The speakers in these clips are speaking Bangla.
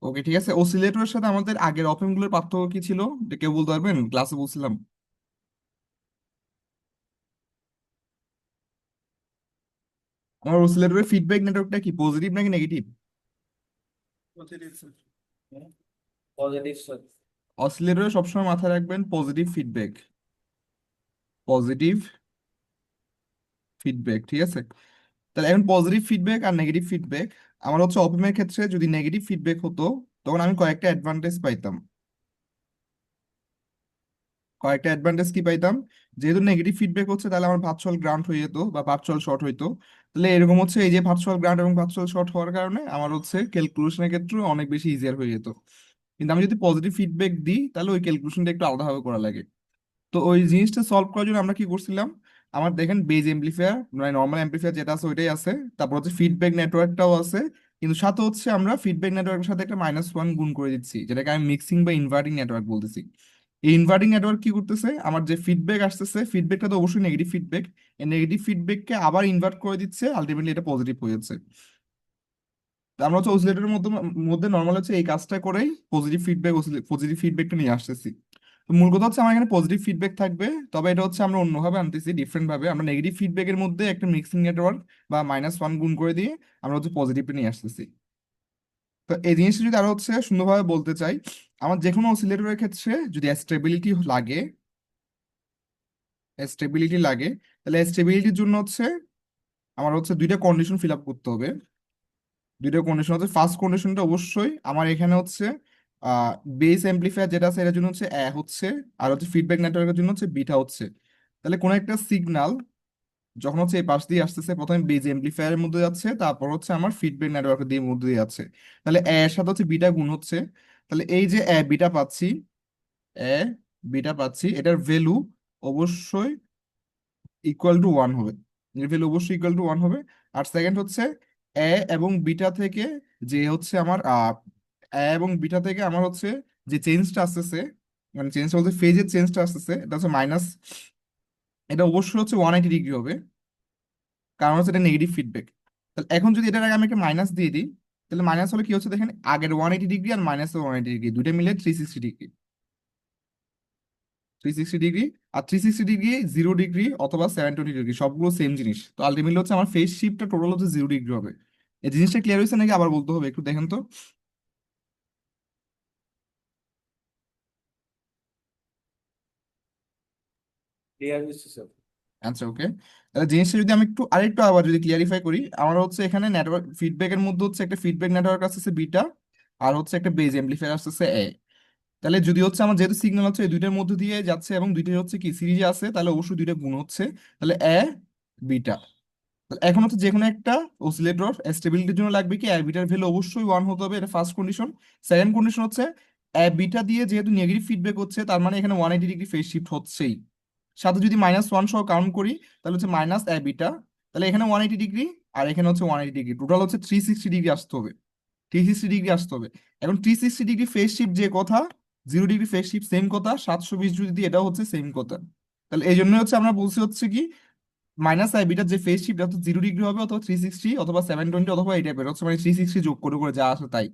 ওকে, ঠিক আছে। অসিলেটরের সাথে আমাদের আগের অপেম গুলোর পার্থক্য কি ছিল, এটা কেউ বলতে পারবেন? ক্লাসে বলছিলাম। আমার অসিলেটরের ফিডব্যাক নেটওয়ার্কটা কি পজিটিভ নাকি negative? Positive sir. Positive sir. অসিলেটরে সবসময় মাথায় রাখবেন পজিটিভ ফিডব্যাক। পজিটিভ ফিডব্যাক, ঠিক আছে। তাহলে এখন পজিটিভ ফিডব্যাক আর নেগেটিভ ফিডব্যাক, আমার হচ্ছে অপেমের ক্ষেত্রে যদি নেগেটিভ ফিডব্যাক হতো তখন আমি কয়েকটা অ্যাডভান্টেজ পাইতাম। কয়েকটা অ্যাডভান্টেজ কি পাইতাম? যেহেতু নেগেটিভ ফিডব্যাক হচ্ছে তাহলে আমার ভার্চুয়াল গ্রান্ট হয়ে যেত বা ভার্চুয়াল শর্ট হইতো। তাহলে এরকম হচ্ছে, এই যে ভার্চুয়াল গ্রান্ট এবং ভার্চুয়াল শর্ট হওয়ার কারণে আমার হচ্ছে ক্যালকুলেশনের ক্ষেত্রে অনেক বেশি ইজিয়ার হয়ে যেত। কিন্তু আমি যদি পজিটিভ ফিডব্যাক দিই তাহলে ওই ক্যালকুলেশনটা একটু আলাদাভাবে করা লাগে। তো ওই জিনিসটা সলভ করার জন্য আমরা কি করছিলাম, আমার দেখেন বেজ এমপ্লিফায়ার মানে নর্মাল এমপ্লিফায়ার যেটা আছে ওইটাই আছে, তারপর হচ্ছে ফিডব্যাক নেটওয়ার্কটাও আছে, কিন্তু সাথে হচ্ছে আমরা ফিডব্যাক নেটওয়ার্কের সাথে একটা -1 গুণ করে দিচ্ছি, যেটাকে আমি মিক্সিং বা ইনভার্টিং নেটওয়ার্ক বলতেছি। এই ইনভার্টিং নেটওয়ার্ক কি করতেছে, আমার যে ফিডব্যাক আসতেছে ফিডব্যাকটা তো অবশ্যই নেগেটিভ ফিডব্যাক, এই নেগেটিভ ফিডব্যাককে আবার ইনভার্ট করে দিচ্ছে, আলটিমেটলি এটা পজিটিভ হয়ে যাচ্ছে। তো আমরা হচ্ছে অসিলেটরের মধ্যে মধ্যে নর্মাল হচ্ছে এই কাজটা করেই পজিটিভ ফিডব্যাকটা নিয়ে আসতেছি। তো মূল কথা হচ্ছে আমার এখানে পজিটিভ ফিডব্যাক থাকবে, তবে এটা হচ্ছে আমরা অন্যভাবে আনতেছি, ডিফারেন্ট ভাবে। আমরা নেগেটিভ ফিডব্যাকের মধ্যে একটা মিক্সিং নেটওয়ার্ক বা -1 গুণ করে দিয়ে আমরা হচ্ছে পজিটিভটা নিয়ে আসতেছি। তো এই জিনিসটা যদি আরো হচ্ছে সুন্দরভাবে বলতে চাই, আমার যে কোনো অসিলেটরের ক্ষেত্রে যদি স্টেবিলিটি লাগে, তাহলে স্টেবিলিটির জন্য হচ্ছে আমার হচ্ছে দুইটা কন্ডিশন ফিল আপ করতে হবে। দুইটা কন্ডিশন হচ্ছে, ফার্স্ট কন্ডিশনটা অবশ্যই আমার এখানে হচ্ছে বেস এমপ্লিফায়ার যেটা আছে এটার জন্য হচ্ছে হচ্ছে, আর হচ্ছে ফিডব্যাক নেটওয়ার্কের জন্য হচ্ছে বিটা হচ্ছে। তাহলে কোনো একটা সিগন্যাল যখন হচ্ছে এই পাশ দিয়ে আসতেছে, প্রথমে বেজ এমপ্লিফায়ারের মধ্যে যাচ্ছে, তারপর হচ্ছে আমার ফিডব্যাক নেটওয়ার্কের দিয়ে মধ্যে দিয়ে যাচ্ছে। তাহলে এর সাথে হচ্ছে বিটা গুণ হচ্ছে। তাহলে এই যে বিটা পাচ্ছি, এ বিটা পাচ্ছি, এটার ভ্যালু অবশ্যই ইকুয়াল টু 1 হবে। এর ভ্যালু অবশ্যই ইকুয়াল টু 1 হবে। আর সেকেন্ড হচ্ছে এ এবং বিটা থেকে যে হচ্ছে আমার এ এবং বিটা থেকে আমার হচ্ছে যে চেঞ্জটা আসতেছে, মানে চেঞ্জটা বলতে ফেজের চেঞ্জটা আসতেছে, এটা হচ্ছে মাইনাস, এটা অবশ্যই হচ্ছে 180 ডিগ্রি হবে, কারণ হচ্ছে এটা নেগেটিভ ফিডব্যাক। তাহলে এখন যদি এটার আগে আমি একটা মাইনাস দিয়ে দিই, তাহলে মাইনাস হলে কি হচ্ছে দেখেন, আগের 180 ডিগ্রি আর মাইনাসের 180 ডিগ্রি দুইটা মিলে 360 ডিগ্রি। 360 ডিগ্রি, আর 360 ডিগ্রি, 0 ডিগ্রি অথবা 720 ডিগ্রি সবগুলো সেম জিনিস। তো আলটিমেটলি হচ্ছে আমার ফেস শিফটটা টোটাল হচ্ছে 0 ডিগ্রি হবে। এই জিনিসটা ক্লিয়ার হয়েছে নাকি আবার বলতে হবে, একটু দেখেন তো। ক্লিয়ার হচ্ছে স্যার। আচ্ছা, ওকে। তাহলে জিনিসটা যদি আমি একটু আরেকটু আবার যদি ক্লিয়ারিফাই করি, আমার হচ্ছে এখানে নেটওয়ার্ক ফিডব্যাকের মধ্যে হচ্ছে একটা ফিডব্যাক নেটওয়ার্ক আসতেছে বিটা, আর হচ্ছে একটা বেজ এমপ্লিফায়ার আসতেছে এ। তাহলে যদি হচ্ছে আমার যেহেতু সিগন্যাল হচ্ছে এই দুইটার মধ্যে দিয়ে যাচ্ছে এবং দুইটাই হচ্ছে কি সিরিজে আছে, তাহলে অবশ্যই দুইটা গুণ হচ্ছে। তাহলে বিটা। তাহলে এখন হচ্ছে যে কোনো একটা অসিলেটর স্টেবিলিটির জন্য লাগবে কি বিটার ভ্যালু অবশ্যই 1 হতে হবে, এটা ফার্স্ট কন্ডিশন। সেকেন্ড কন্ডিশন হচ্ছে বিটা দিয়ে যেহেতু নেগেটিভ ফিডব্যাক হচ্ছে, তার মানে এখানে 180 ডিগ্রি ফেজ শিফট হচ্ছেই। সাথে যদি -1 সহ কাউন্ট করি তাহলে হচ্ছে মাইনাস বিটা, তাহলে এখানে 180 ডিগ্রি আর এখানে হচ্ছে 180 ডিগ্রি, টোটাল হচ্ছে 360 ডিগ্রি আসতে হবে। 360 ডিগ্রি আসতে হবে। এখন 360 ডিগ্রি ফেজ শিফট যে কথা, 0 ডিগ্রি ফেজ শিফট সেম কথা, 720 যদি দিই এটাও হচ্ছে সেম কথা। তাহলে এই জন্য হচ্ছে আমরা বলছি হচ্ছে কি বিটার যে ফেজ শিফট হচ্ছে 0 ডিগ্রি হবে, অথবা 360, অথবা 720, অথবা এই টাইপের হচ্ছে, মানে 360 যোগ করে করে যা আসে তাই।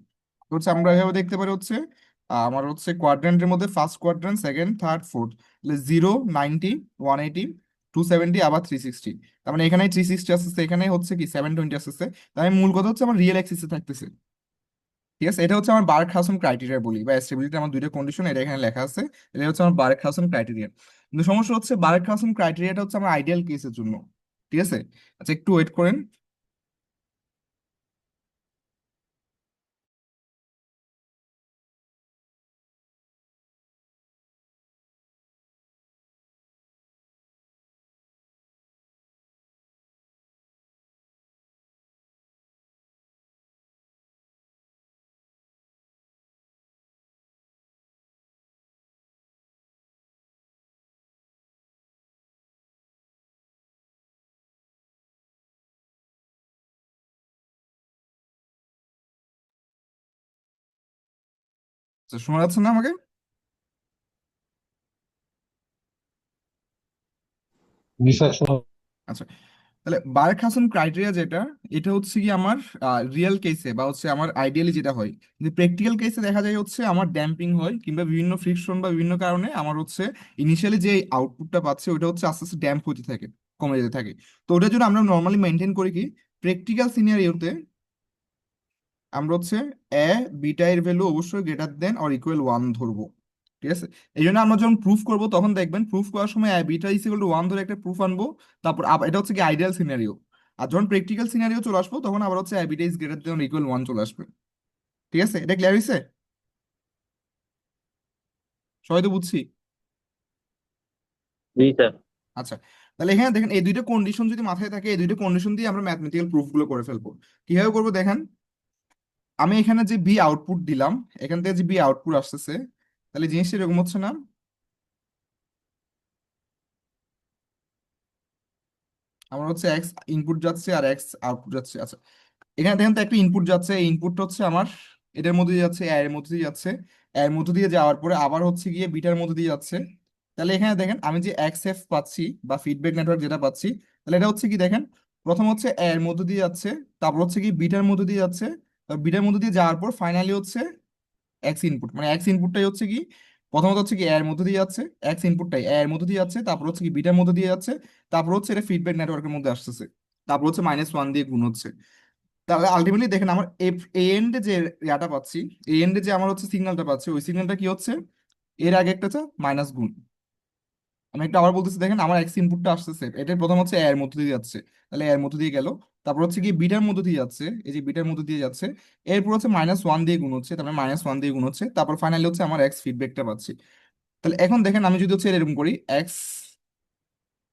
তো হচ্ছে আমরা এভাবে দেখতে পারি হচ্ছে আমার হচ্ছে কোয়াড্রেন্টের মধ্যে first quadrant, second, third, fourth, 0, 90, 180, 270, আবার 360। তার মানে এখানে 360 আসতেছে, এখানে হচ্ছে কি 720 আসতেছে। তাই মূল কথা হচ্ছে আমার রিয়েল অ্যাক্সিসে থাকতেছে। ঠিক আছে, এটা হচ্ছে আমার বার্ক হাউসেন ক্রাইটেরিয়া বলি, বা স্টেবিলিটি আমার দুইটা কন্ডিশন এটা এখানে লেখা আছে। এটা হচ্ছে আমার বার্ক হাউসেন ক্রাইটেরিয়া। কিন্তু সমস্যা হচ্ছে বার্ক হাউসেন ক্রাইটেরিয়াটা হচ্ছে আমার আইডিয়াল কেসের জন্য। ঠিক আছে। আচ্ছা, একটু ওয়েট করেন। আচ্ছা, শোনা যাচ্ছে না আমাকে? জি স্যার, শোনা আচ্ছা, তাহলে বার্কহাসেন ক্রাইটেরিয়া যেটা, এটা হচ্ছে কি আমার রিয়েল কেসে বা হচ্ছে আমার আইডিয়ালি যেটা হয়, কিন্তু প্র্যাকটিক্যাল কেসে দেখা যায় হচ্ছে আমার ড্যাম্পিং হয় কিংবা বিভিন্ন ফ্রিকশন বা বিভিন্ন কারণে আমার হচ্ছে ইনিশিয়ালি যে আউটপুটটা পাচ্ছে ওটা হচ্ছে আস্তে আস্তে ড্যাম্প হতে থাকে, কমে যেতে থাকে। তো ওটার জন্য আমরা নর্মালি মেনটেন করি কি, প্র্যাকটিক্যাল সিনারিওতে আমরা হচ্ছে এ বিটা এর ভ্যালু অবশ্যই greater than or equal one ধরবো। ঠিক আছে, এই জন্য আমরা যখন প্রুফ করব তখন দেখবেন প্রুফ করার সময় a beta is equal to one ধরে একটা প্রুফ আনবো। তারপর আবার এটা হচ্ছে কি আইডিয়াল সিনারিও। আর যখন প্র্যাকটিক্যাল সিনারিও চলে আসবো তখন আবার হচ্ছে a beta is greater than or equal one চলে আসবে। ঠিক আছে, এটা ক্লিয়ার হয়েছে? সবাই তো বুঝছি। জি স্যার। আচ্ছা, তাহলে এখানে দেখেন এই দুইটা কন্ডিশন যদি মাথায় থাকে, এই দুইটা কন্ডিশন দিয়ে আমরা ম্যাথমেটিক্যাল প্রুফ গুলো করে ফেলবো। কিভাবে করবো দেখেন, আমি এখানে যে বি আউটপুট দিলাম, এখান থেকে যে বি আউটপুট আসতেছে, তাহলে জিনিসটা এরকম হচ্ছে না, আমার হচ্ছে এক্স ইনপুট যাচ্ছে আর এক্স আউটপুট যাচ্ছে। আচ্ছা, এখানে দেখেন তো একটা ইনপুট যাচ্ছে, এই ইনপুটটা হচ্ছে আমার এটার মধ্যে দিয়ে যাচ্ছে, এর মধ্যে দিয়ে যাচ্ছে, এর মধ্যে দিয়ে যাওয়ার পরে আবার হচ্ছে গিয়ে বিটার মধ্যে দিয়ে যাচ্ছে। তাহলে এখানে দেখেন আমি যে এক্স এফ পাচ্ছি বা ফিডব্যাক নেটওয়ার্ক যেটা পাচ্ছি, তাহলে এটা হচ্ছে কি দেখেন, প্রথম হচ্ছে এর মধ্যে দিয়ে যাচ্ছে, তারপর হচ্ছে কি বিটার মধ্যে দিয়ে যাচ্ছে, বিটার মধ্যে দিয়ে যাওয়ার পর ফাইনালি হচ্ছে এক্স ইনপুট, মানে এক্স ইনপুটটাই হচ্ছে কি প্রথমত হচ্ছে কি এর মধ্যে দিয়ে যাচ্ছে, এক্স ইনপুটটাই এর মধ্যে দিয়ে যাচ্ছে, তারপর হচ্ছে কি বিটার মধ্যে দিয়ে যাচ্ছে, তারপর হচ্ছে এটা ফিডব্যাক নেটওয়ার্কের মধ্যে আসতেছে, তারপর হচ্ছে মাইনাস ওয়ান দিয়ে গুণ হচ্ছে। তাহলে আলটিমেটলি দেখেন আমার এ এন্ডে যে ইয়াটা পাচ্ছি, এ এন্ডে যে আমার হচ্ছে সিগন্যালটা পাচ্ছি, ওই সিগন্যালটা কি হচ্ছে, এর আগে একটা হচ্ছে মাইনাস গুণ। আমি একটু আবার বলতেছি, দেখেন আমার এক্স ইনপুটটা আসতেছে, এটা প্রথম হচ্ছে এর মধ্যে দিয়ে যাচ্ছে, তাহলে এর মধ্যে দিয়ে গেল, তারপর হচ্ছে কি বিটার মধ্যে দিয়ে যাচ্ছে, এই যে বিটার মধ্যে দিয়ে যাচ্ছে, এরপর হচ্ছে মাইনাস ওয়ান দিয়ে গুণ হচ্ছে, তারপরে মাইনাস ওয়ান দিয়ে গুণ হচ্ছে, তারপর ফাইনালি হচ্ছে আমার এক্স ফিডব্যাকটা পাচ্ছি। তাহলে এখন দেখেন আমি যদি হচ্ছে এরকম করি, X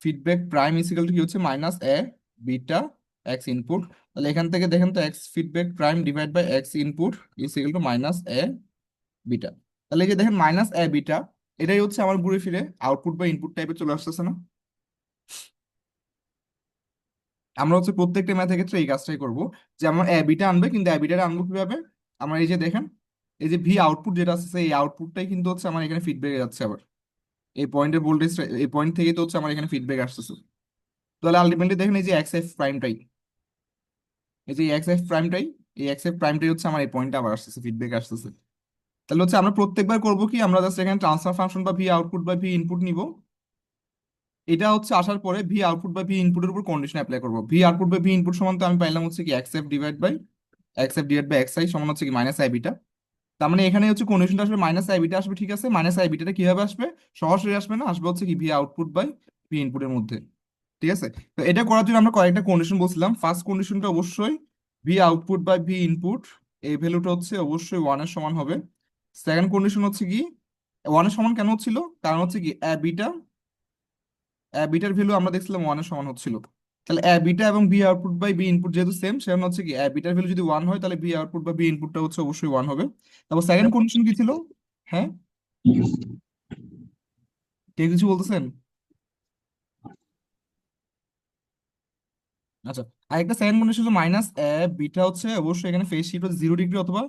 feedback prime equal to কি হচ্ছে minus A beta X input, তাহলে এখান থেকে দেখেন তো X feedback prime divide by X input is equal to minus A beta. তাহলে এই যে দেখেন মাইনাস এ বিটা, এটাই হচ্ছে আমার ঘুরে ফিরে আউটপুট বা ইনপুট টাইপে চলে আসতেছে না? আমরা হচ্ছে প্রত্যেকটা ম্যাথের ক্ষেত্রে এই কাজটাই করব, যে আমার এ বিটা আনবে, কিন্তু এ বিটাটা আনবো কিভাবে, আমার এই যে দেখেন এই যে ভি আউটপুট যেটা আছে এই আউটপুটটাই কিন্তু হচ্ছে আমার এখানে ফিডব্যাকে যাচ্ছে আবার, এই পয়েন্টের ভোল্টেজ, এই পয়েন্ট থেকে তো হচ্ছে আমার এখানে ফিডব্যাক আসতেছে। তাহলে আলটিমেটলি দেখেন এই যে এক্স এফ প্রাইমটাই, এই যে এক্স এফ প্রাইমটাই, এই এক্স এফ প্রাইমটাই হচ্ছে আমার এই পয়েন্টটা আবার আসতেছে, ফিডব্যাক আসতেছে। তাহলে হচ্ছে আমরা প্রত্যেকবার করবো কি, আমরা জাস্ট এখানে ট্রান্সফার ফাংশন বা ভি আউটপুট বা ভি ইনপুট নিব, এটা হচ্ছে আসার পরে ভি আউটপুট বা ভি ইনপুটের উপর কন্ডিশন অ্যাপ্লাই করবো। ভি আউটপুট বা ভি ইনপুট সমান তো আমি পাইলাম হচ্ছে কি X F divide by X I সমান হচ্ছে কি মাইনাস আই বিটা। তার মানে এখানে হচ্ছে কন্ডিশনটা আসবে মাইনাস আই বিটা আসবে, ঠিক আছে, মাইনাস আই বিটাটা কিভাবে আসবে, সরাসরি আসবে না, আসবে হচ্ছে কি ভি আউটপুট বাই ভি ইনপুটের মধ্যে। ঠিক আছে, তো এটা করার জন্য আমরা কয়েকটা কন্ডিশন বলছিলাম। ফার্স্ট কন্ডিশনটা অবশ্যই V output by V input এই ভ্যালুটা হচ্ছে অবশ্যই ওয়ানের সমান হবে। সেকেন্ড কন্ডিশন হচ্ছে কি, ওয়ানের সমান কেন হচ্ছিল, কারণ হচ্ছে কি বিটা, বিটার ভ্যালু আমরা দেখছিলাম ওয়ানের সমান হচ্ছিল। তাহলে বিটা এবং B output by B input যেহেতু সেম, সেখানে হচ্ছে কি বিটার ভ্যালু যদি ওয়ান হয় তাহলে বি আউটপুট বা বি ইনপুটটা হচ্ছে অবশ্যই ওয়ান হবে। তারপর সেকেন্ড কন্ডিশন কি ছিল? হ্যাঁ, কে কিছু বলতেছেন? আচ্ছা, আরেকটা সেকেন্ড কন্ডিশন ছিল মাইনাস বিটা হচ্ছে অবশ্যই এখানে ফেজ শিফট হচ্ছে 0 ডিগ্রি অথবা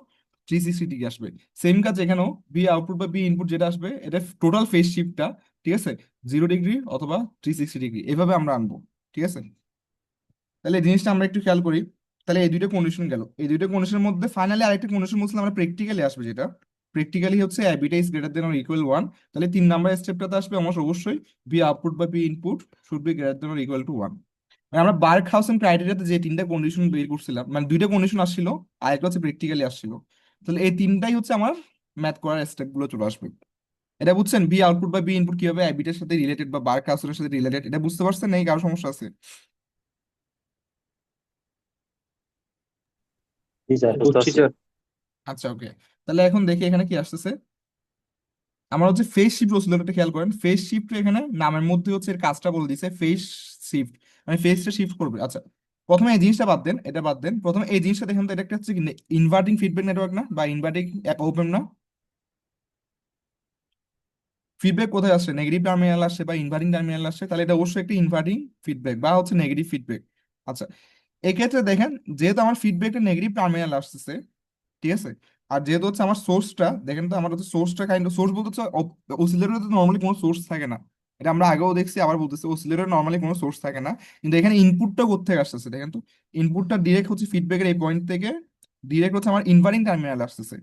360 ডিগ্রি আসবে। সেম কাজ এখানেও, বি আউটপুট বা বি ইনপুট যেটা আসবে এটা টোটাল ফেজ শিফটটা, ঠিক আছে, 0 ডিগ্রি অথবা 360 ডিগ্রি এভাবে আমরা আনবো। ঠিক আছে, তাহলে এই জিনিসটা আমরা একটু খেয়াল করি। তাহলে এই দুইটা কন্ডিশন গেল, এই দুইটা কন্ডিশনের মধ্যে ফাইনালি আরেকটা কন্ডিশন বলছিলাম আমরা প্র্যাকটিক্যালি আসবে, যেটা প্র্যাকটিক্যালি হচ্ছে beta is greater than or equal one. তাহলে 3 নাম্বার স্টেপটাতে আসবে আমার অবশ্যই বি আউটপুট বা B input should be greater than or equal to one. আমরা বার্কহাউসেন ক্রাইটেরিয়াতে যে তিনটা কন্ডিশন বের করছিলাম, মানে দুইটা কন্ডিশন আসছিল আর একটা হচ্ছে প্র্যাকটিক্যালি আসছিল, তাহলে এই তিনটাই হচ্ছে আমার ম্যাথ করার স্টেপ গুলো চলে আসবে। এটা বুঝছেন বি আউটপুট বা বি ইনপুট কিভাবে বিটার সাথে রিলেটেড বা বার্কহাউসেনের সাথে রিলেটেড, এটা বুঝতে পারছেন, এই কারো সমস্যা আছে? জি স্যার, বুঝতে বুঝছি পারছি। স্যার। আচ্ছা, ওকে। তাহলে এখন দেখি এখানে কি আসতেছে, আমার হচ্ছে ফেজ শিফট অসিলেটরটা খেয়াল করেন, ফেজ শিফট এখানে নামের মধ্যে হচ্ছে এর কাজটা বলে দিছে ফেজ শিফট, মানে ফেজটা শিফট করবে। আচ্ছা, প্রথমে এই জিনিসটা বাদ দেন, এটা বাদ দেন, প্রথমে এই জিনিসটা দেখেন তো, এটা একটা হচ্ছে কি ইনভার্টিং ফিডব্যাক নেটওয়ার্ক না, বা ইনভার্টিং ওপেন না? ফিডব্যাক কোথায় আসছে, নেগেটিভ টার্মিনাল আসছে বা ইনভার্টিং টার্মিনাল আসছে, তাহলে এটা অবশ্যই একটা ইনভার্টিং ফিডব্যাক বা হচ্ছে নেগেটিভ ফিডব্যাক। আচ্ছা, এক্ষেত্রে দেখেন যেহেতু আমার ফিডব্যাকটা নেগেটিভ টার্মিনাল আসতেছে, ঠিক আছে, আর যেহেতু হচ্ছে আমার সোর্সটা দেখেন তো, আমার হচ্ছে সোর্সটা কাইন্ড অফ, সোর্স বলতে হচ্ছে অসিলেটরে তো নর্মালি কোনো সোর্স থাকে না, এটা আমরা আগেও দেখছি, আবার বলতেছি, অসিলেটর নর্মালি কোনো সোর্স থাকে না, কিন্তু এখানে ইনপুটটা কোত্থেকে আসতেছে দেখেন তো। ইনপুটটা ডিরেক্ট হচ্ছে ফিডব্যাকের এই পয়েন্ট থেকে, ডিরেক্ট হচ্ছে আমার ইনভার্টিং টার্মিনাল আসতেছে।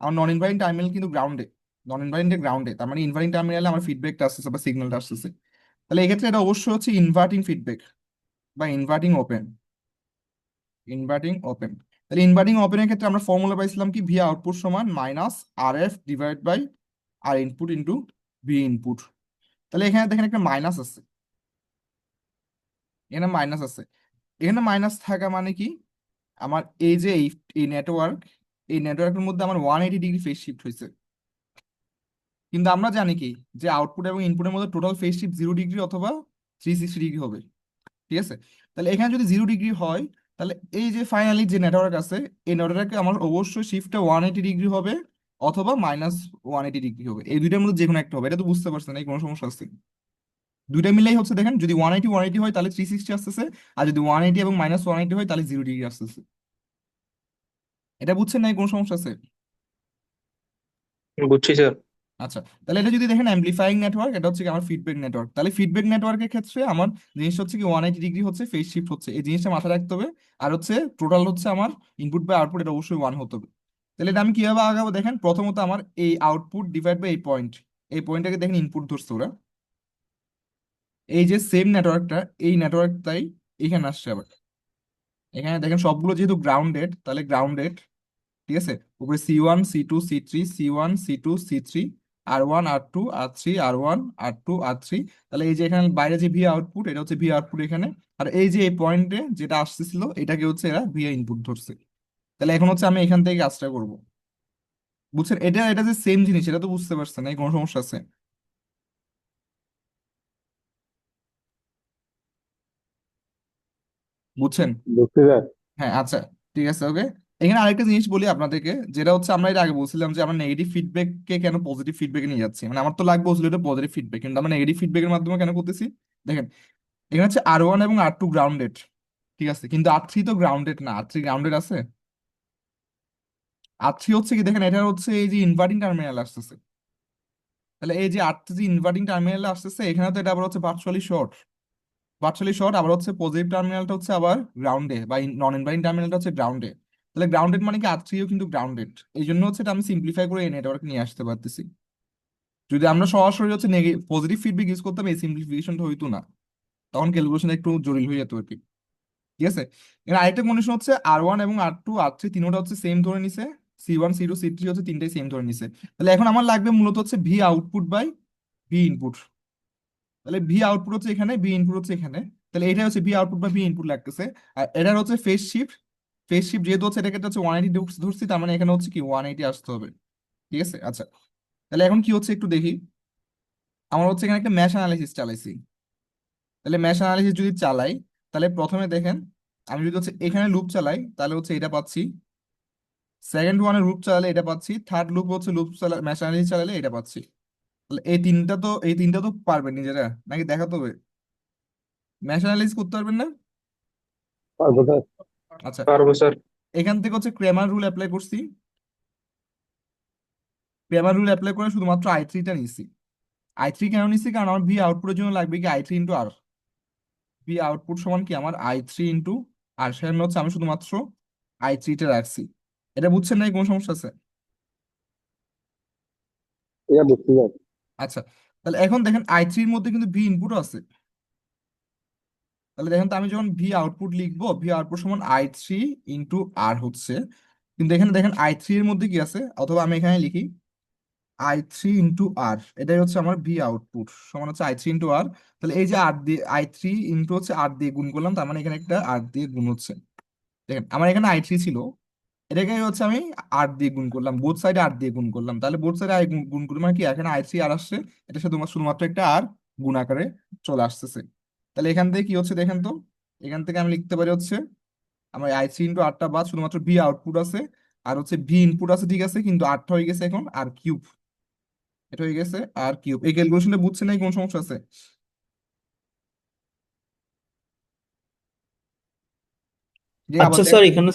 আমার নন ইনভার্টিং টার্মিনাল কিন্তু গ্রাউন্ডে, নন ইনভার্টিং গ্রাউন্ডে, তার মানে ইনভার্টিং টার্মিনালে আমার ফিডব্যাকটা আসতেছে বা সিগন্যালটা আসতেছে। তাহলে এক্ষেত্রে এটা অবশ্যই হচ্ছে ইনভার্টিং ফিডব্যাক বা ইনভার্টিং ওপেন, ইনভার্টিং ওপেন। তাহলে ইনভার্টিং ওপেনের ক্ষেত্রে আমরা ফর্মুলা পাইছিলাম কি, ভি আউটপুট সমান minus R F divide by R input into V input. তাহলে এখানে দেখেন একটা মাইনাস আছে, এখানে মাইনাস আছে। এখানে মাইনাস থাকা মানে কি, আমার এই যে এই নেটওয়ার্ক, এই নেটওয়ার্কের মধ্যে আমার 180 ডিগ্রি ফেজ শিফট হয়েছে। কিন্তু আমরা জানি কি, যে আউটপুট এবং ইনপুটের মধ্যে টোটাল ফেজ শিফট 0 ডিগ্রি অথবা 360 ডিগ্রি হবে। ঠিক আছে, তাহলে এখানে যদি 0 ডিগ্রি হয়, তাহলে এই যে ফাইনালি যে নেটওয়ার্ক আছে, এই নেটওয়ার্কে আমার অবশ্যই শিফটটা 180 ডিগ্রি হবে অথবা -180 ডিগ্রি হবে, এই দুইটার মধ্যে যে কোনো একটা হবে। এটা তো বুঝতে পারছেন, এই কোনো সমস্যা আছে? দুইটা মিলেই হচ্ছে, দেখেন যদি 180 হয় তাহলে 360 আসতেছে, আর যদি 180 এবং -180 হয় তাহলে 0 ডিগ্রি আসতেছে। এটা বুঝছেন না, এই কোনো সমস্যা আছে? বুঝছি স্যার। আচ্ছা, তাহলে এটা যদি দেখেন অ্যাম্প্লিফাইং নেটওয়ার্ক, এটা হচ্ছে কি আমার ফিডব্যাক নেটওয়ার্ক। তাহলে ফিডব্যাক নেটওয়ার্কের ক্ষেত্রে আমার জিনিসটা হচ্ছে কি 180 ডিগ্রি হচ্ছে ফেজ শিফট হচ্ছে, এই জিনিসটা মাথায় রাখতে হবে। আর হচ্ছে টোটাল হচ্ছে আমার ইনপুট বাই আউটপুট, এটা অবশ্যই 1 হতে হবে। তাহলে এটা আমি কিভাবে আগাবো দেখেন, প্রথমত আমার এই আউটপুট ডিভাইড বাই এই পয়েন্ট, এই পয়েন্টটাকে দেখেন ইনপুট ধরছে ওরা। এই যে সেম নেটওয়ার্কটা, এই নেটওয়ার্কটাই এখানে আসছে আবার। এখানে দেখেন সবগুলো যেহেতু গ্রাউন্ডেড, তাহলে গ্রাউন্ডেড, ঠিক আছে। উপরে C1 C2 C3, C1 C2 C3, R1 R2 R3 R1 R2 R3। তাহলে এই যে এখানে বাইরে যে ভি আউটপুট, এটা হচ্ছে ভি আউটপুট এখানে। আর এই যে এই পয়েন্টে যেটা আসতেছিল, এটাকে হচ্ছে এরা ভি ইনপুট ধরছে। তাহলে এখন হচ্ছে আমি এখান থেকে কাজটা করব, বুঝছেন? এটা এটা যে সেম জিনিস, এটা তো বুঝতে পারছেন, এই কোনো সমস্যা আছে? বুঝছেন? বুঝছি স্যার। হ্যাঁ, আচ্ছা, ঠিক আছে, ওকে। এখানে আরেকটা জিনিস বলি আপনাদেরকে, যেটা হচ্ছে আমরা এর আগে বলছিলাম যে আমরা নেগেটিভ ফিডব্যাককে কেন পজিটিভ ফিডব্যাকে নিয়ে যাচ্ছি। মানে আমার তো লাগবে আসলে এটা পজিটিভ ফিডব্যাক, কিন্তু আমরা নেগেটিভ ফিডব্যাকের মাধ্যমে কেন করতেছি? দেখেন, এখানে হচ্ছে R1 এবং R2 গ্রাউন্ডেড, ঠিক আছে, কিন্তু R3 তো গ্রাউন্ডেড না। R3 গ্রাউন্ডেড আছে? R3 হচ্ছে কি, দেখেন এটা হচ্ছে এই যে ইনভার্টিং টার্মিনাল আসতেছে। তাহলে এই যে R3 যে ইনভার্টিং টার্মিনাল আসতেছে, এখানে তো এটা আবার হচ্ছে ভার্চুয়ালি শর্ট, ভার্চুয়ালি শর্ট। আবার হচ্ছে পজিটিভ টার্মিনালটা হচ্ছে আবার গ্রাউন্ডে, বা নন ইনভার্টিং টার্মিনালটা হচ্ছে গ্রাউন্ডে। তাহলে গ্রাউন্ডেড মানে কি R3ও কিন্তু গ্রাউন্ডেড। এই জন্য হচ্ছে এটা আমি সিম্পলিফাই করে এই নেটওয়ার্ক নিয়ে আসতে পারতেছি। যদি আমরা সরাসরি হচ্ছে পজিটিভ ফিডব্যাক ইউজ করতাম, এই সিম্পলিফিকেশনটা হইতো না, তখন ক্যালকুলেশন একটু জটিল হয়ে যেত আর কি। ঠিক আছে, এখানে আরেকটা কন্ডিশন হচ্ছে R1 এবং R2 R3 তিনোটা হচ্ছে সেম ধরে নিছে, C1 C2 C3 হচ্ছে তিনটাই সেম ধরে নিছে। তাহলে এখন আমার লাগবে মূলত হচ্ছে V output by V input. তাহলে ভি আউটপুট হচ্ছে এখানে, ভি ইনপুট হচ্ছে এখানে। তাহলে এটা হচ্ছে ভি আউটপুট বা ভি ইনপুট লাগতেছে। আর এটার হচ্ছে ফেজ শিফট, ফেজ শিফট যেহেতু হচ্ছে এটাকে হচ্ছে 180 ধরছি, তার মানে এখানে হচ্ছে কি 180 আসতে হবে। ঠিক আছে, আচ্ছা। তাহলে এখন কি হচ্ছে একটু দেখি। আমার হচ্ছে এখানে একটা ম্যাশ অ্যানালাইসিস চালাইছি। তাহলে ম্যাশ অ্যানালাইসিস যদি চালাই, তাহলে প্রথমে দেখেন, আমি যদি হচ্ছে এখানে লুপ চালাই তাহলে হচ্ছে এটা পাচ্ছি, সেকেন্ড ওয়ানে লুপ চালালে এটা পাচ্ছি, থার্ড লুপ হচ্ছে লুপ চালা ম্যাশ অ্যানালাইসিস চালালে এটা পাচ্ছি। তাহলে এই তিনটা তো পারবেন নিজেরা, নাকি দেখাতে হবে? ম্যাশ অ্যানালাইসিস করতে পারবেন না? পারবো স্যার। আচ্ছা, পারবো স্যার। এখান থেকে হচ্ছে ক্রেমার রুল অ্যাপ্লাই করছি। ক্রেমার রুল অ্যাপ্লাই করে শুধুমাত্র I3টা নিছি। I3 কেন নিছি, কারণ আমার ভি আউটপুটের জন্য লাগবে কি I3 ইন্টু আর। ভি আউটপুট সমান কি আমার I3 ইন্টু আর, সেখানে হচ্ছে আমি শুধুমাত্র I3টা রাখছি। এটা বুঝছেন না, কোনো সমস্যা আছে? এটা বুঝছি স্যার। আচ্ছা, তাহলে এখন দেখেন I3-র মধ্যে কিন্তু ভি ইনপুটও আছে। তাহলে দেখেন তো, আমি যখন ভি আউটপুট লিখবো, ভি আউটপুট সমান I3 ইন্টু আর হচ্ছে, কিন্তু এখানে দেখেন I3 এর মধ্যে কি আছে, অথবা আমি এখানে লিখি I3 ইন্টু আর, এটাই হচ্ছে আমার ভি আউটপুট সমান হচ্ছে I3 ইন্টু আর। তাহলে এই যে আর দিয়ে I3 ইন্টু হচ্ছে আর দিয়ে গুণ করলাম, তার মানে এখানে একটা আর দিয়ে গুণ হচ্ছে। দেখেন আমার এখানে I3 ছিল, এটাকে হচ্ছে আমি আর দিয়ে গুণ করলাম, বোথ সাইডে আর দিয়ে গুণ করলাম। তাহলে বোথ সাইডে গুণ করলাম মানে কি, এখানে I3 আর আসছে, এটা শুধুমাত্র একটা আর গুণ আকারে চলে আসতেছে। তাহলে এখান থেকে কি হচ্ছে দেখেন তো, এখান থেকে আমি লিখতে পারি হচ্ছে আমার I3 ইন্টু আরটা বাদ শুধুমাত্র ভি আউটপুট আছে, আর হচ্ছে ভি ইনপুট আছে, ঠিক আছে, কিন্তু আরটা হয়ে গেছে এখন আর কিউব, এটা হয়ে গেছে আর কিউব। এই ক্যালকুলেশনটা বুঝছেন না, কোন সমস্যা আছে? যে আবার আচ্ছা দেখ, স্যার, এখানে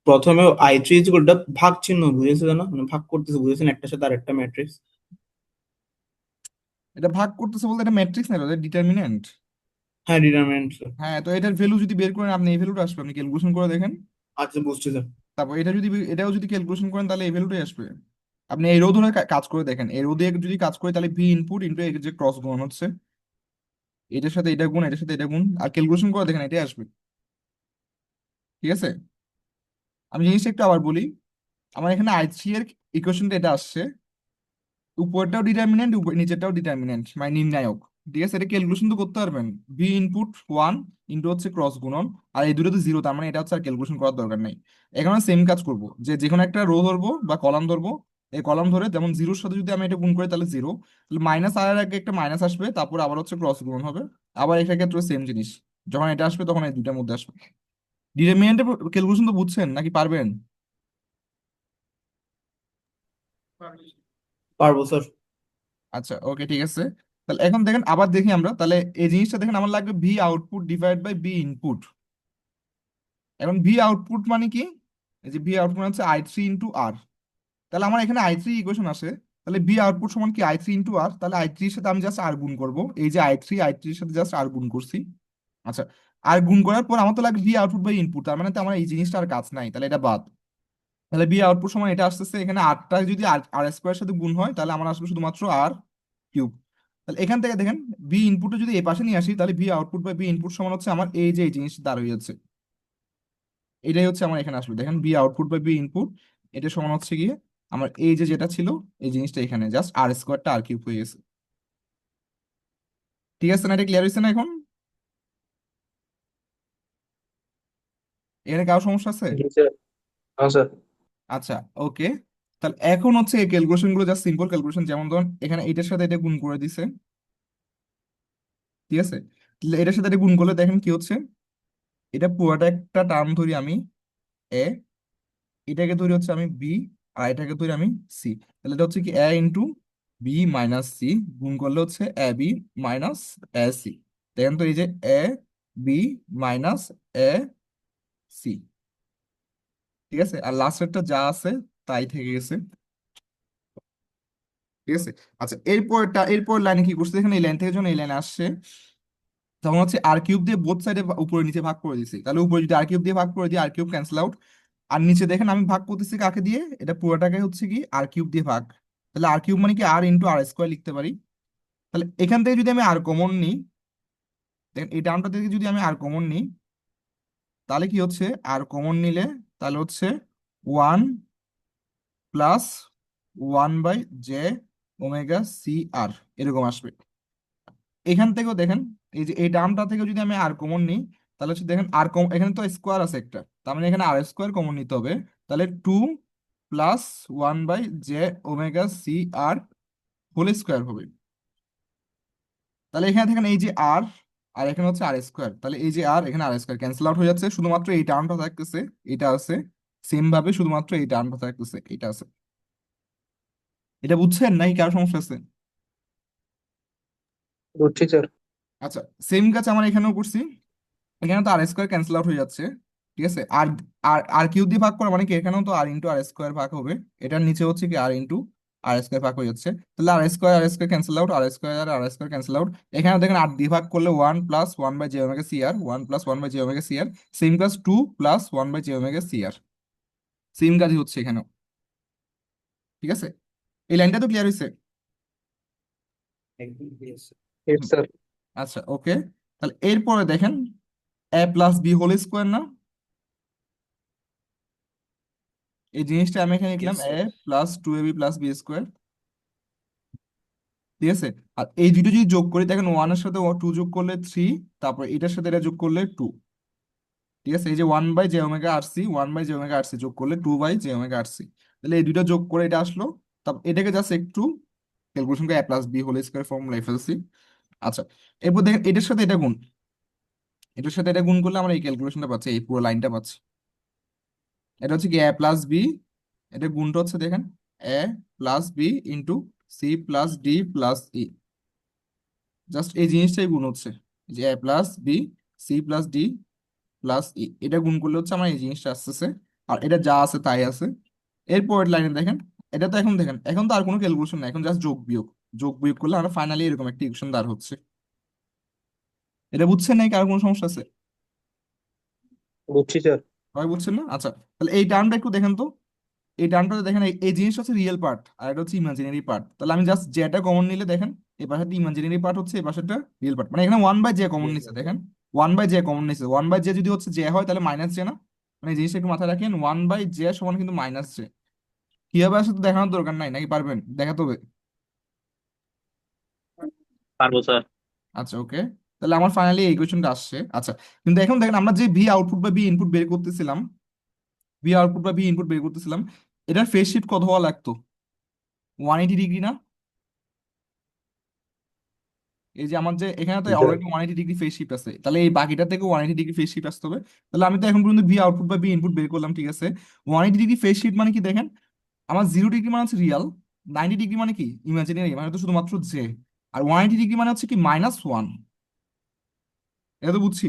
প্রথমে I3 ইকুয়ালটা ভাগ চিহ্ন বুঝেছিল না, মানে ভাগ করতেছে বুঝেছেন একটার সাথে আরেকটা ম্যাট্রিক্স। এটা ভাগ করতেছে বলতে এটা ম্যাট্রিক্স না, এটা ডিটারমিনেন্ট। হ্যাঁ ডিটারমিনেন্ট স্যার। হ্যাঁ, তো এটার ভ্যালু যদি বের করেন আপনি, এই ভ্যালুটা আসবে, আপনি ক্যালকুলেশন করে দেখেন। আচ্ছা বুঝছি স্যার। তারপর এটা যদি এটাও যদি ক্যালকুলেশন করেন তাহলে এই ভ্যালুটাই আসবে। আপনি এই রো ধরে কাজ করে দেখেন, এই রো দিয়ে যদি কাজ করি তাহলে ভি ইনপুট ইন্টু এর যে ক্রস গুণ হচ্ছে, এটার সাথে এটা গুণ, এটার সাথে এটা গুণ, আর ক্যালকুলেশন করে দেখেন এটাই আসবে। ঠিক আছে, আমি জিনিসটা একটু আবার বলি। আমার এখানে I3 এর ইকুয়েশনটা এটা আসছে, উপরটাও ডিটারমিনেন্ট, নিচেরটাও ডিটারমিনেন্ট, মানে নির্ণায়ক। ঠিক আছে, এটা ক্যালকুলেশন তো করতে পারবেন। ভি ইনপুট 1 ইন্টু হচ্ছে ক্রস গুণন, আর এই দুটো তো জিরো, তার মানে এটা হচ্ছে আর ক্যালকুলেশন করার দরকার নাই। এখানে সেম কাজ করব, যে কোনো একটা রো ধরবো বা কলাম ধরবো, এই কলাম ধরে যেমন জিরোর সাথে যদি আমি এটা গুণ করি তাহলে জিরো, তাহলে মাইনাস আর আগে একটা মাইনাস আসবে, তারপর আবার হচ্ছে ক্রস গুণন হবে। আবার এটার ক্ষেত্রে সেম জিনিস, যখন এটা আসবে তখন এই দুটার মধ্যে আসবে। ডিটারমিনেন্টের ক্যালকুলেশন তো বুঝছেন নাকি, পারবেন? পারবো স্যার। আচ্ছা, ওকে, ঠিক আছে। তাহলে এখন দেখেন, আবার দেখি আমরা তাহলে এই জিনিসটা দেখেন, আমার লাগবে V output divide by B input. এখন ভি আউটপুট মানে কি? এই যে ভি আউটপুট হচ্ছে I3 ইন্টু আর। তাহলে আমার এখানে I3 ইকুয়েশন আসে, তাহলে ভি আউটপুট সমান কি I3 ইন্টু আর, তাহলে I3 এর সাথে আমি জাস্ট আর গুণ করবো, এই যে I3 এর সাথে জাস্ট আর গুণ করছি। আচ্ছা, আর গুণ করার পর আমার তো লাগবে ভি আউটপুট বাই ইনপুট, তার মানে তো আমার এই জিনিসটা আর কাজ নাই, তাহলে এটা বাদ। তাহলে বি আউটপুট সময় এটা আসতেছে, এখানে আরটা যদি আর আর স্কোয়ার সাথে গুণ হয় তাহলে আমার আসবে শুধুমাত্র আর কিউব। তাহলে এখান থেকে দেখেন, বি ইনপুটে যদি এই পাশে নিয়ে আসি তাহলে ভি আউটপুট বা বি ইনপুট সমান হচ্ছে আমার এই যে এই জিনিসটা দাঁড়িয়ে যাচ্ছে, এটাই হচ্ছে আমার এখানে আসবে। দেখেন বি আউটপুট বা বি ইনপুট, এটা সমান হচ্ছে গিয়ে আমার এই যে যেটা ছিল এই জিনিসটা, এখানে জাস্ট আর স্কোয়ারটা আর কিউব হয়ে গেছে। ঠিক আছে না, এটা ক্লিয়ার হয়েছে না এখন? এখানে কারো সমস্যা আছে? জি স্যার। হ্যাঁ স্যার। আচ্ছা, ওকে। তাহলে এখন হচ্ছে এই ক্যালকুলেশন গুলো জাস্ট সিম্পল ক্যালকুলেশন, যেমন ধরুন এখানে এটার সাথে এটা গুণ করে দিছে। ঠিক আছে, তাহলে এটার সাথে এটা গুণ করলে দেখেন কি হচ্ছে, এটা পুরোটা একটা টার্ম ধরি আমি এ, এটাকে ধরি হচ্ছে আমি বি, আর এটাকে ধরি আমি সি। তাহলে এটা হচ্ছে কি এ ইন্টু বি মাইনাস সি, গুণ করলে হচ্ছে A B minus A C. দেখেন তো এই যে A B minus A C. ঠিক আছে, আর লাস্টেরটা যা আছে তাই থেকে গেছে। ঠিক আছে, আচ্ছা এরপর লাইনে কি করছে, এখানে এই লাইন থেকে যখন এই লাইনে আসছে তখন হচ্ছে আর কিউব দিয়ে বোথ সাইডে উপরে নিচে ভাগ করে দিছি, তাহলে উপরে যদি আর কিউব দিয়ে ভাগ করে দিই আর কিউব ক্যান্সেল আউট। আর নিচে দেখেন আমি ভাগ করতেছি কাকে দিয়ে, এটা পুরোটাকে হচ্ছে কি আর কিউব দিয়ে ভাগ, তাহলে আর কিউব মানে কি আর ইন্টু আর স্কোয়ার লিখতে পারি। তাহলে এখান থেকে যদি আমি আর কমন নিই, দেখেন এই টার্মটা থেকে যদি আমি আর কমন নিই তাহলে কি হচ্ছে, আর কমন নিলে তাহলে হচ্ছে 1 + 1/j ওমেগা সি আর, এরকম আসবে। এখান থেকেও দেখেন, এই যে এই টার্মটা থেকে যদি আমি আর কমন নিই তাহলে হচ্ছে দেখেন আর কম, এখানে তো স্কোয়ার আছে একটা, তার মানে এখানে আর স্কোয়ার কমন নিতে হবে, তাহলে 2 + 1/j ওমেগা সি আর হোল স্কোয়ার হবে। তাহলে এখানে দেখেন এই যে আর, আর এখানে হচ্ছে আর স্কোয়ার, তাহলে এই যে আর এখানে আর স্কোয়ার ক্যান্সেল আউট হয়ে যাচ্ছে, শুধুমাত্র এই টার্মটা থাকতেছে, এটা আছে। সেম ভাবে শুধুমাত্র এই টার্মটা থাকতেছে, এটা আছে। এটা বুঝছেন নাকি কারো সমস্যা আছে? বুঝছি স্যার। আচ্ছা, সেম কাজ আমার এখানেও করছি, এখানে তো আর স্কোয়ার ক্যান্সেল আউট হয়ে যাচ্ছে। ঠিক আছে, আর আর আর কিউব দিয়ে ভাগ করা মানে কি, এখানেও তো আর ইন্টু আর স্কোয়ার ভাগ হবে, এটার নিচে হচ্ছে কি আর ইন্টু আর স্কোয়ার ভাগ হয়ে যাচ্ছে, তাহলে আর স্কোয়ার ক্যান্সেল আউট, আর স্কোয়ার ক্যান্সেল আউট। এখানে দেখেন আর দিয়ে ভাগ করলে 1 + 1/j ওমেগা সি আর, 1 + 1/j ওমেগা সি আর, সেম কাজ 2 + 1/j ওমেগা সি আর, সেম কাজই হচ্ছে এখানেও। ঠিক আছে, এই লাইনটা তো ক্লিয়ার হয়েছে? একদম yes, sir. ইয়েস হুম, স্যার। আচ্ছা, ওকে। তাহলে এরপরে দেখেন a + b হোল স্কোয়ার না, এই জিনিসটা আমি এখানে লিখলাম Yes, sir. a + 2ab + b²। ঠিক আছে, আর এই দুটো যদি যোগ করি দেখেন, ওয়ানের সাথে 2 যোগ করলে 3, তারপর এটার সাথে এটা যোগ করলে 2। ঠিক আছে, এই যে 1/j ওমেগা আর সি, 1/j ওমেগা আর সি যোগ করলে 2/j ওমেগা আর সি, তাহলে এই দুটো যোগ করে এটা আসলো। তারপর এটাকে জাস্ট একটু ক্যালকুলেশন করে a + b হোল স্কোয়ার ফর্মুলায় ফেলছি। আচ্ছা, এরপর দেখেন এটার সাথে এটা গুণ, এটার সাথে এটা গুণ করলে আমরা এই ক্যালকুলেশনটা পাচ্ছি, এই পুরো লাইনটা পাচ্ছি। এটা হচ্ছে কি a + b, এটা গুণটা হচ্ছে দেখেন a + b into c + d + e, just এই জিনিসটাই গুণ হচ্ছে, এই যে a + b c + d + e, এটা গুণ করলে হচ্ছে আমার এই জিনিসটা আসতেছে। আর এটা যা আছে তাই আছে। এরপরের লাইনে দেখেন, এটা তো এখন দেখেন এখন তো আর কোনো ক্যালকুলেশন নাই, এখন জাস্ট যোগ বিয়োগ। যোগ বিয়োগ করলে আমরা ফাইনালি এরকম একটা ইকুয়েশন দাঁড় হচ্ছে। এটা বুঝছেন নাকি কারো কোনো সমস্যা আছে? বুঝছি স্যার। সবাই বুঝছেন না? আচ্ছা, তাহলে এই টার্মটা একটু দেখেন তো। এই টার্মটা দেখেন, এই জিনিসটা হচ্ছে রিয়েল পার্ট আর এটা হচ্ছে ইমাজিনারি পার্ট। তাহলে আমি জাস্ট যেটা কমন নিলে দেখেন, এই পাশে ইমাজিনারি পার্ট হচ্ছে, এই পাশেটা রিয়েল পার্ট। মানে এখানে ওয়ান বাই জে কমন নিচ্ছে, দেখেন ওয়ান বাই জে কমন নিচ্ছে। ওয়ান বাই জে যদি হচ্ছে জে হয় তাহলে মাইনাস জে না? মানে এই জিনিসটা একটু মাথায় রাখেন, ওয়ান বাই জে সমান কিন্তু মাইনাস জে। কিভাবে আসলে তো দেখানোর দরকার নাই, নাকি পারবেন? দেখাতে হবে? পারবো স্যার। আচ্ছা, ওকে। তাহলে আমার ফাইনালি এই কোয়েশ্চনটা আসছে। আচ্ছা, কিন্তু এখন দেখেন আমরা যে ভি আউটপুট বা ভি ইনপুট বের করতেছিলাম, ভি আউটপুট বা ভি ইনপুট বের করতেছিলাম, এটার ফেজ শিফট কত হওয়া লাগতো? 180 ডিগ্রি না? এই যে আমার যে এখানে তো জি sir. Already 180 degree phase shift আছে, তাহলে এই বাকিটা থেকে 180 ডিগ্রি ফেজ শিফট আসতে হবে। তাহলে আমি তো এখন পর্যন্ত ভি আউটপুট বা ভি ইনপুট বের করলাম, ঠিক আছে। 180 ডিগ্রি ফেজ শিফট মানে কি দেখেন, আমার 0 ডিগ্রি মানে হচ্ছে রিয়াল, 90 ডিগ্রি মানে কি ইমাজিনারি, মানে তো শুধুমাত্র জে, আর 180 ডিগ্রি মানে হচ্ছে কি -1। এটা তো বুঝছি।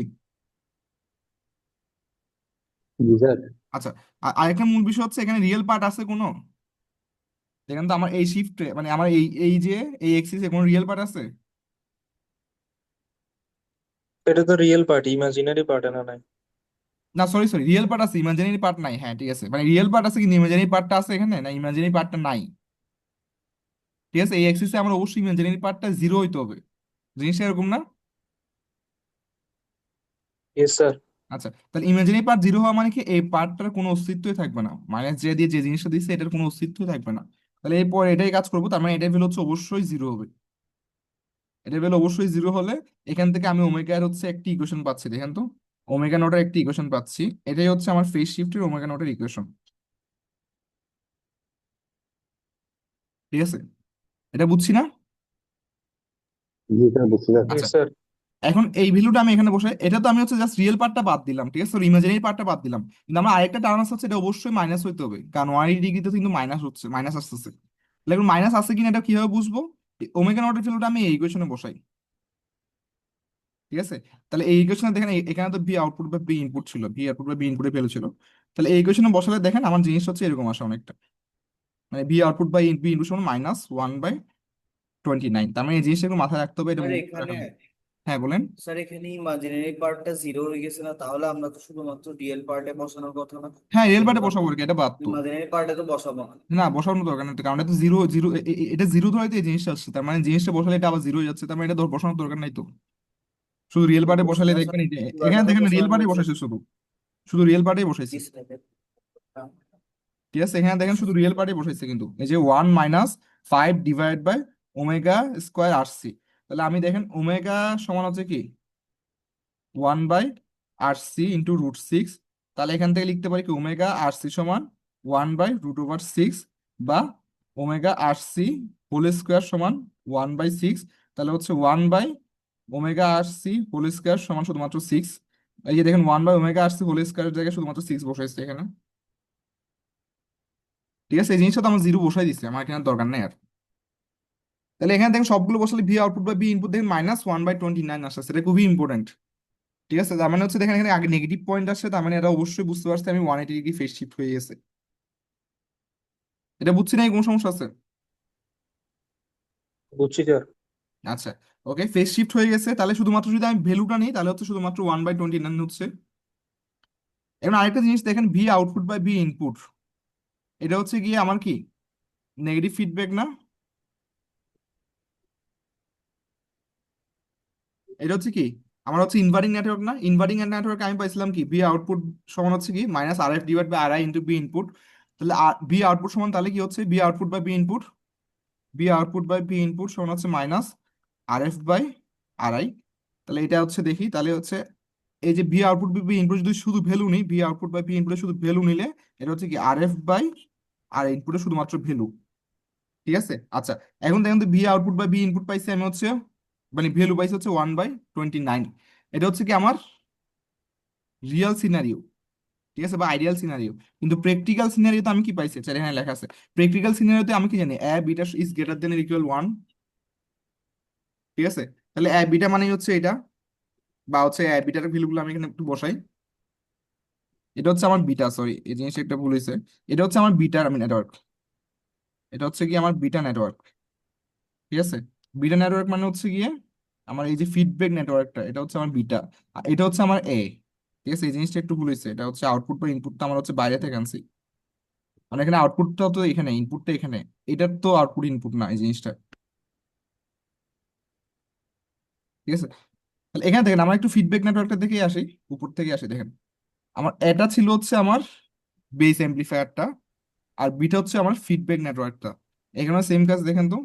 জি স্যার। আচ্ছা, আরেকটা মূল বিষয় হচ্ছে এখানে রিয়েল পার্ট আছে কোনো? দেখেন তো আমার এই শিফটে, মানে আমার এই এই যে এই এক্সিসে কোনো রিয়েল পার্ট আছে? এটা তো রিয়েল পার্ট, ইমাজিনারি পার্ট না নাই। না, সরি সরি, রিয়েল পার্ট আছে, ইমাজিনারি পার্ট নাই। হ্যাঁ ঠিক আছে, মানে রিয়েল পার্ট আছে কিন্তু ইমাজিনারি পার্টটা আছে এখানে, না ইমাজিনারি পার্টটা নাই। ঠিক আছে, এই এক্সিসে আমার অবশ্যই ইমাজিনারি পার্টটা জিরো হইতে হবে। জিনিসটা এরকম না? Yes sir. আচ্ছা, তাহলে ইমাজিনারি পার্ট জিরো হওয়া মানে কি এই পার্টটার কোনো অস্তিত্বই থাকবে না, মাইনাস জে দিয়ে যে জিনিসটা দিচ্ছে এটার কোনো অস্তিত্বই থাকবে না। তাহলে এরপর এটাই কাজ করবো, তার মানে এটার ভ্যালু হচ্ছে অবশ্যই জিরো হবে। এটার ভ্যালু অবশ্যই জিরো হলে এখান থেকে আমি ওমেগার হচ্ছে একটি ইকুয়েশন পাচ্ছি, দেখেন তো। ওমেগা নটের একটি ইকুয়েশন পাচ্ছি, এটাই হচ্ছে আমার ফেজ শিফটের ওমেগা নটের ইকুয়েশন। ঠিক আছে, এটা বুঝছি না? জি স্যার, বুঝছি স্যার। আচ্ছা, ইয়েস স্যার। এখন এই ভ্যালুটা আমি এখানে বসে, এটা তো আমি হচ্ছে জাস্ট রিয়েল পার্টটা বাদ দিলাম, ঠিক আছে, ইমাজিনারি পার্টটা বাদ দিলাম। কিন্তু আমার আরেকটা টার্ম আছে হচ্ছে, এটা অবশ্যই মাইনাস হইতে হবে, কারণ 180 ডিগ্রিতে কিন্তু মাইনাস হচ্ছে, মাইনাস আসতেছে। তাহলে এখন মাইনাস আছে কিনা এটা কিভাবে বুঝবো? ওমেগা নটের ভ্যালুটা আমি এই ইকুয়েশনে বসাই, ঠিক আছে। তাহলে এই ইকুয়েশনে দেখেন, এখানে তো ভি আউটপুট বা ভি ইনপুট ছিল, ভি আউটপুট বা ভি ইনপুটের ভ্যালু ছিল। তাহলে এই ইকুয়েশনে বসালে দেখেন আমার জিনিস হচ্ছে এরকম আসে অনেকটা, মানে V output by V input সমান -1/29। তার মানে এই জিনিসটা একটু মাথায় রাখতে হবে, এটা স্যার মনে রাখা এখানে যায়। হ্যাঁ বলেন। স্যার এখানে ইমাজিনারি পার্টটা জিরো হয়ে গেছে না, তাহলে আমরা তো শুধুমাত্র রিয়েল পার্টে বসানোর কথা না? হ্যাঁ, রিয়েল এটা পার্টে তো বসাবো আর কি, এটা বাদ তো। ইমাজিনারি পার্টে তো বসাবো না। না, বসানোর দরকার নেই তো, কারণ এটা জিরো জিরো, এটা জিরো ধরে তো এই জিনিসটা আসছে, তার মানে জিনিসটা বসালে এটা আবার জিরো হয়ে যাচ্ছে, তার মানে এটা বসানোর দরকার নাই তো। শুধু রিয়েল আমি পার্টে বুঝছি বসালে না স্যার, দেখবেন পুরাটা এখানে তো দেখেন রিয়েল বসানো পার্টে হয়েছে। বসাইছে শুধু, শুধু রিয়েল পার্টেই বসাইছে। This level. ঠিক আছে, এখানে দেখেন শুধু রিয়েল পার্টেই বসাইছে, কিন্তু এই যে 1 - 5 / ওমেগা স্কোয়ার আর সি। তাহলে আমি দেখেন ওমেগা সমান হচ্ছে কি 1/RC × √6। তাহলে এখান থেকে লিখতে পারি কি ওমেগা আর সি সমান 1/√6, বা ওমেগা আর সি হোল স্কোয়ার সমান 1/6। তাহলে হচ্ছে 1/ওমেগা আর সি হোল স্কোয়ার সমান শুধুমাত্র 6। এই যে দেখেন 1/ওমেগা আর সি হোল স্কোয়ার জায়গায় শুধুমাত্র 6 বসাইছে এখানে। ঠিক আছে, এই জিনিসটা তো আমার জিরো বসাই দিচ্ছে, আমার এখানে দরকার নেই আর। তাহলে এখানে দেখেন সবগুলো বসালে ভি আউটপুট বা ভি ইনপুট দেখেন -1/29 আসছে, সেটা খুবই ইম্পর্টেন্ট। ঠিক আছে, তার মানে হচ্ছে দেখেন এখানে আগে নেগেটিভ পয়েন্ট আসছে, তার মানে এটা অবশ্যই বুঝতে পারছে আমি 180 ডিগ্রি ফেজ শিফট হয়ে গেছে। এটা বুঝছি না, কোনো সমস্যা আছে? বুঝছি স্যার। আচ্ছা, ওকে, ফেজ শিফট হয়ে গেছে। তাহলে শুধুমাত্র যদি আমি ভ্যালুটা নিই তাহলে হচ্ছে শুধুমাত্র 1/29 হচ্ছে। এখন আরেকটা জিনিস দেখেন, V output by V input, এটা হচ্ছে গিয়ে আমার কি নেগেটিভ ফিডব্যাক না? এটা হচ্ছে কি আমার হচ্ছে ইনভার্টিং নেটওয়ার্ক না? ইনভার্টিং নেটওয়ার্ক আমি পাইছিলাম কি ভি আউটপুট সমান হচ্ছে কি -RF/RI × বি ইনপুট। তাহলে ভি আউটপুট সমান তাহলে কি হচ্ছে V output by V input, V output by V input সমান হচ্ছে -RF/RI। তাহলে এটা হচ্ছে দেখি, তাহলে হচ্ছে এই যে V output by V input যদি শুধু ভ্যালু নিই, ভি আউটপুট বাই ভি ইনপুটের শুধু ভ্যালু নিলে এটা হচ্ছে কি RF/আর ইনপুটের শুধুমাত্র ভ্যালু। ঠিক আছে, আচ্ছা। এখন দেখেন তো V output by V input পাইছি আমি হচ্ছে, মানে ভ্যালু পাইছি হচ্ছে 1/29। এটা হচ্ছে কি আমার রিয়েল সিনারিও, ঠিক আছে, বা আইডিয়াল সিনারিও। কিন্তু প্র্যাকটিক্যাল সিনারিওতে আমি কি পাইছি, আচ্ছা এখানে লেখা আছে। প্র্যাকটিক্যাল সিনারিওতে আমি কি জানি beta is greater than equal 1। ঠিক আছে, তাহলে বিটা মানে হচ্ছে এটা, বা হচ্ছে বিটার ভ্যালুগুলো আমি এখানে একটু বসাই। এটা হচ্ছে আমার বিটা, সরি এই জিনিসটা একটা ভুল হয়েছে। এটা হচ্ছে আমার বিটার আমি নেটওয়ার্ক, এটা হচ্ছে কি আমার বিটা নেটওয়ার্ক। ঠিক আছে, বিটা নেটওয়ার্ক মানে হচ্ছে গিয়ে আমার এই যে ফিডব্যাক নেটওয়ার্কটা, এটা হচ্ছে আমার বিটা, আর এটা হচ্ছে আমার এ। ঠিক আছে, এই জিনিসটা একটু ভুল হয়েছে, এটা হচ্ছে আউটপুট বা ইনপুটটা আমার হচ্ছে বাইরে থেকে আনছি, মানে এখানে আউটপুটটা তো এখানে, ইনপুটটা এখানে, এটার তো আউটপুট ইনপুট না এই জিনিসটা। ঠিক আছে, তাহলে এখানে দেখেন আমার একটু ফিডব্যাক নেটওয়ার্কটা দেখে আসি, উপর থেকে আসি। দেখেন আমার এটা ছিল হচ্ছে আমার বেস এমপ্লিফায়ারটা, আর বিটা হচ্ছে আমার ফিডব্যাক নেটওয়ার্কটা। এখানে সেম কাজ দেখেন তো,